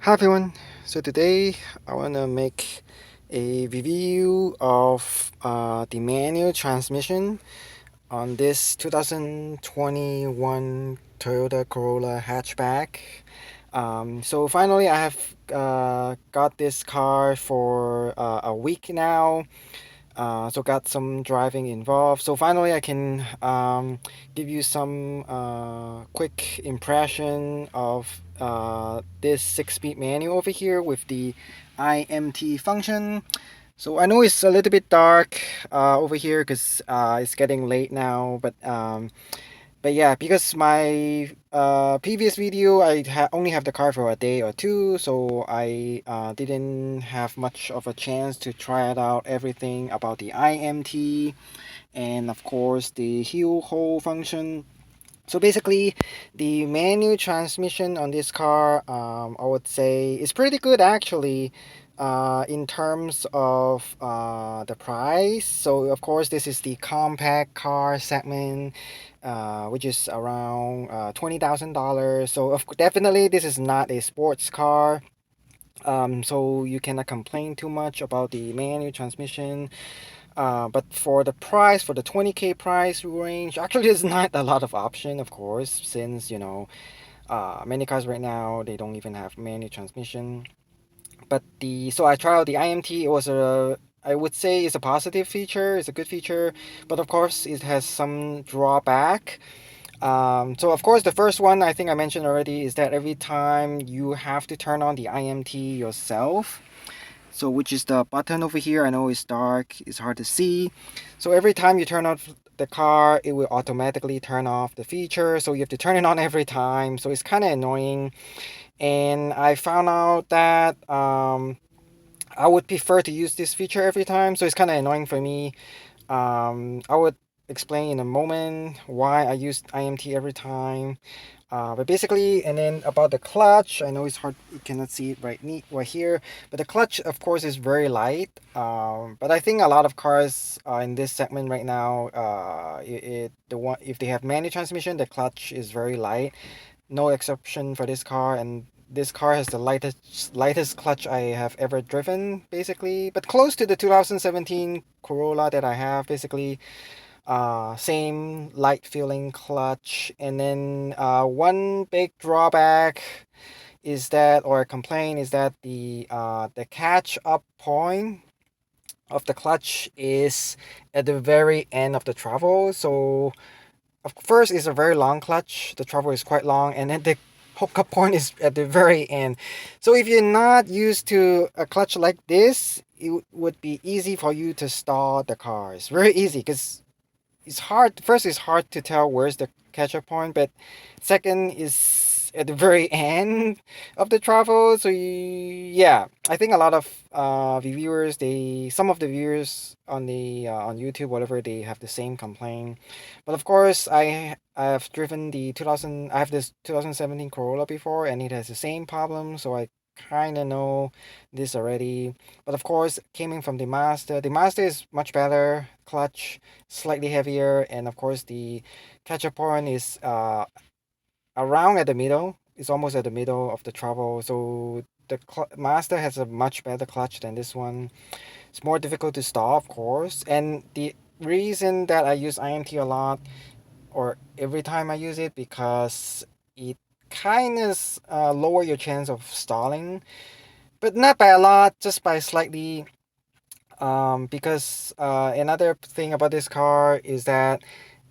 Hi everyone. So today I want to make a review of the manual transmission on this 2021 Toyota Corolla hatchback. So finally I have got this car for a week now. So got some driving involved. So finally, I can give you some quick impression of this six-speed manual over here with the iMT function. So I know it's a little bit dark over here because it's getting late now, but yeah, because my previous video only have the car for a day or two, so I didn't have much of a chance to try it out everything about the iMT and of course the heel hold function. So basically, the manual transmission on this car, I would say, is pretty good actually. In terms of the price, so of course this is the compact car segment, which is around $20,000. So definitely this is not a sports car. So you cannot complain too much about the manual transmission. But for the price, for the 20K price range, actually there's not a lot of option, of course, since many cars right now they don't even have manual transmission. But so I tried out the iMT. It was a I would say it's a positive feature. It's a good feature, but of course it has some drawback. So of course the first one I think I mentioned already is that every time you have to turn on the iMT yourself. So which is the button over here. I know it's dark, it's hard to see. So every time you turn off the car, it will automatically turn off the feature. So you have to turn it on every time. So it's kind of annoying. And I found out that I would prefer to use this feature every time. So it's kind of annoying for me. I would explain in a moment why I use iMT every time. But basically, and then about the clutch, I know it's hard, you cannot see it right here, but the clutch, of course, is very light. But I think a lot of cars in this segment right now, the one if they have manual transmission, the clutch is very light. No exception for this car, and this car has the lightest clutch I have ever driven, basically, but close to the 2017 Corolla that I have, basically. Same light feeling clutch. And then one big drawback is that, or complaint is that the catch up point of the clutch is at the very end of the travel. So first it's a very long clutch. The travel is quite long, and then the hookup point is at the very end. So if you're not used to a clutch like this, it would be easy for you to stall the car. It's very easy because it's hard. First, it's hard to tell where's the catch-up point, but second is at the very end of the travel. So yeah, I think a lot of reviewers, some of the viewers on the on YouTube, whatever, they have the same complaint. But of course, I have driven the 2000. I have this 2017 Corolla before, and it has the same problem. So I kind of know this already. But of course, coming from the Master, the Master is much better. Clutch slightly heavier, and of course the catch-up point is around at the middle. It's almost at the middle of the travel. So the Master has a much better clutch than this one. It's more difficult to stop, of course, and the reason that I use iMT a lot, or every time I use it, because it kind of lower your chance of stalling, but not by a lot, just by slightly. Because another thing about this car is that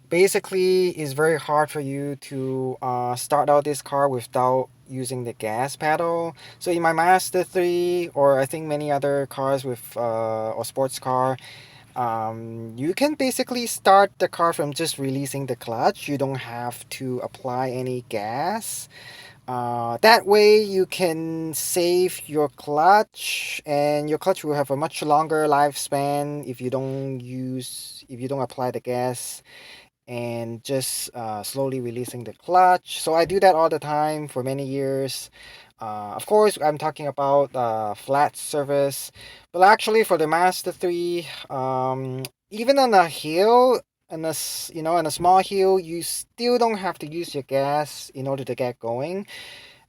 basically it's very hard for you to start out this car without using the gas pedal. So in my Mazda 3, or I think many other cars with or sports car, you can basically start the car from just releasing the clutch. You don't have to apply any gas. That way you can save your clutch, and your clutch will have a much longer lifespan if you don't apply the gas and just slowly releasing the clutch. So I do that all the time for many years. Of course, I'm talking about flat surface, but actually for the Mazda 3, even on a hill, on a small hill, you still don't have to use your gas in order to get going.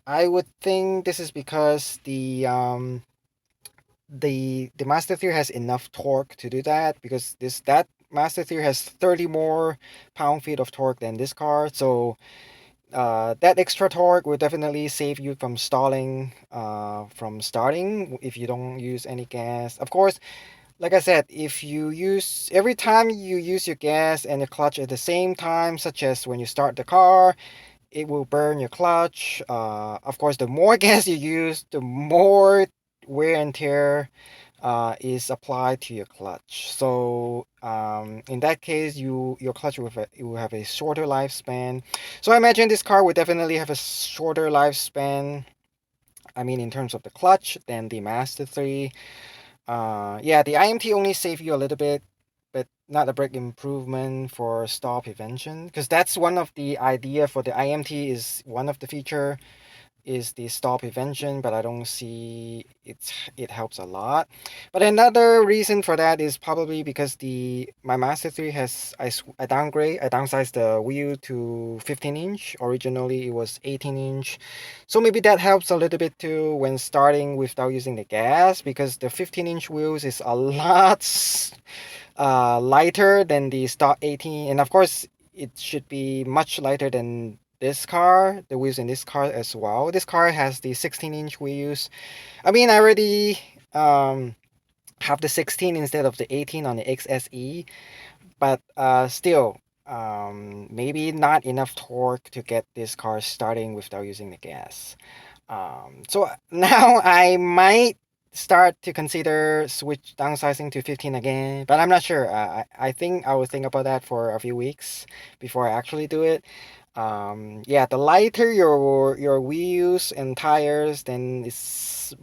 I would think this is because the Master 3 has enough torque to do that, because this that Master 3 has 30 more pound-feet of torque than this car. So that extra torque will definitely save you from stalling from starting if you don't use any gas. Of course, like I said, if you use every time you use your gas and the clutch at the same time, such as when you start the car, it will burn your clutch. Of course, the more gas you use, the more wear and tear is applied to your clutch. So in that case, your clutch will have a shorter lifespan. So I imagine this car would definitely have a shorter lifespan. I mean, in terms of the clutch, than the Master 3. Yeah, the iMT only save you a little bit, but not a big improvement for stall prevention. Because that's one of the idea for the iMT, is one of the feature is the stall prevention, but I don't see it helps a lot. But another reason for that is probably because the my Master 3 has I downsized the wheel to 15 inch. Originally it was 18 inch. So maybe that helps a little bit too when starting without using the gas, because the 15-inch wheels is a lot lighter than the stock 18, and of course it should be much lighter than this car, the wheels in this car as well. This car has the 16-inch wheels. I mean, I already have the 16 instead of the 18 on the XSE, but still, maybe not enough torque to get this car starting without using the gas. So now I might start to consider switch downsizing to 15 again, but I'm not sure. I think I will think about that for a few weeks before I actually do it. Yeah, the lighter your wheels and tires, then it's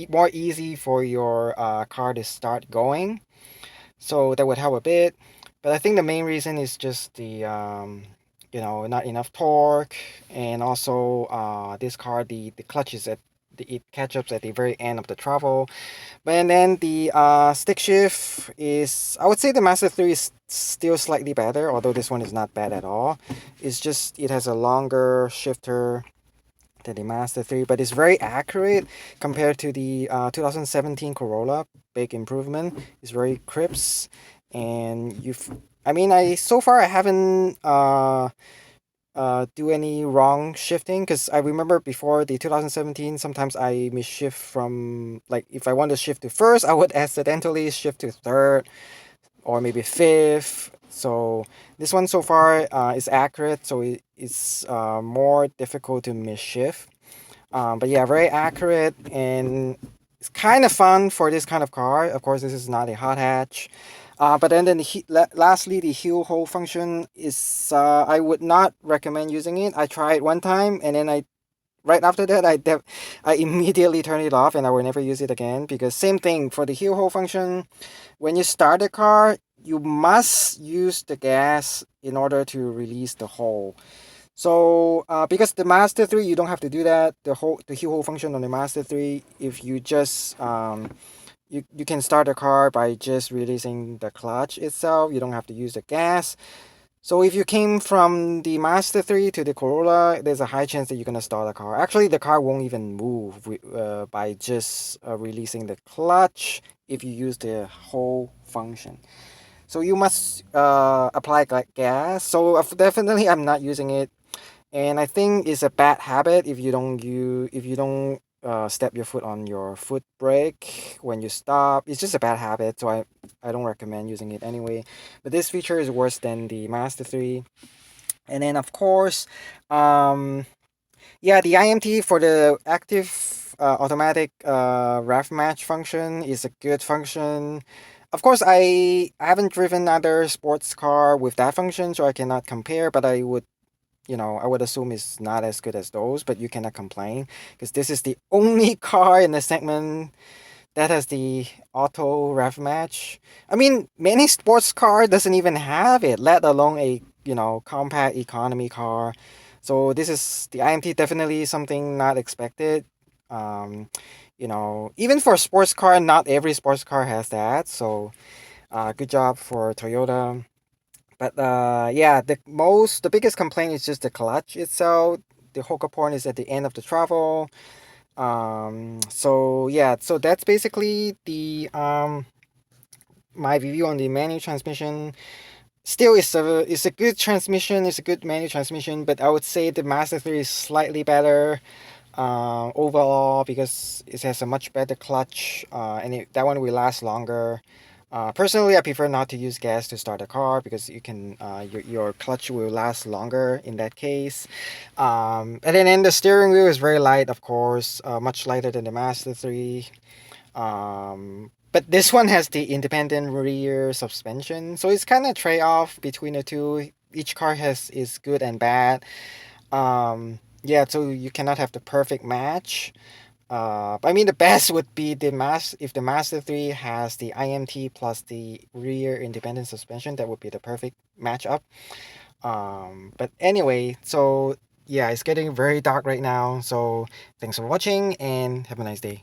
more easy for your car to start going. So that would help a bit. But I think the main reason is just the not enough torque, and also this car, the clutch is it catch ups at the very end of the travel. But then the stick shift is, I would say the Master 3 is still slightly better, although this one is not bad at all. It's just it has a longer shifter than the Master 3, but it's very accurate compared to the 2017 Corolla. Big improvement. It's very crisp, and I mean, I so far I haven't do any wrong shifting, because I remember before the 2017 sometimes I misshift from, like, if I want to shift to first, I would accidentally shift to third or maybe fifth. So this one so far is accurate, so it's more difficult to misshift. But yeah, very accurate, and it's kind of fun for this kind of car. Of course, this is not a hot hatch. But then lastly, the heel hold function is, I would not recommend using it. I tried one time, and then right after that I immediately turn it off, and I will never use it again, because same thing for the heel hold function. When you start the car, you must use the gas in order to release the hold. So because the Master 3, you don't have to do that. The heel hold function on the Master 3, if you just you can start the car by just releasing the clutch itself. You don't have to use the gas. So if you came from the Master 3 to the Corolla, there's a high chance that you're gonna start the car. Actually, the car won't even move by just releasing the clutch if you use the whole function. So you must apply gas. So definitely, I'm not using it, and I think it's a bad habit if you don't step your foot on your foot brake when you stop. It's just a bad habit, so I don't recommend using it anyway. But this feature is worse than the Master 3. And then of course, yeah, the iMT for the active automatic ref match function is a good function. Of course, I haven't driven other sports car with that function, so I cannot compare, but I would assume it's not as good as those, but you cannot complain, because this is the only car in the segment that has the auto rev match. I mean, many sports car doesn't even have it, let alone a compact economy car. So this is the iMT, definitely something not expected. Um, even for a sports car, not every sports car has that. So good job for Toyota. But yeah, the biggest complaint is just the clutch itself. the hookup point is at the end of the travel. So yeah, so that's basically the my review on the manual transmission. Still, it's a good transmission. It's a good manual transmission, but I would say the Master 3 is slightly better overall because it has a much better clutch, and that one will last longer. Personally, I prefer not to use gas to start a car because you can your clutch will last longer in that case. And then the steering wheel is very light, of course, much lighter than the Master 3. But this one has the independent rear suspension, so it's kind of trade off between the two. Each car has is good and bad. Yeah, so you cannot have the perfect match. I mean, the best would be if the Master 3 has the iMT plus the rear independent suspension, that would be the perfect matchup. But anyway, so yeah, it's getting very dark right now. So thanks for watching and have a nice day.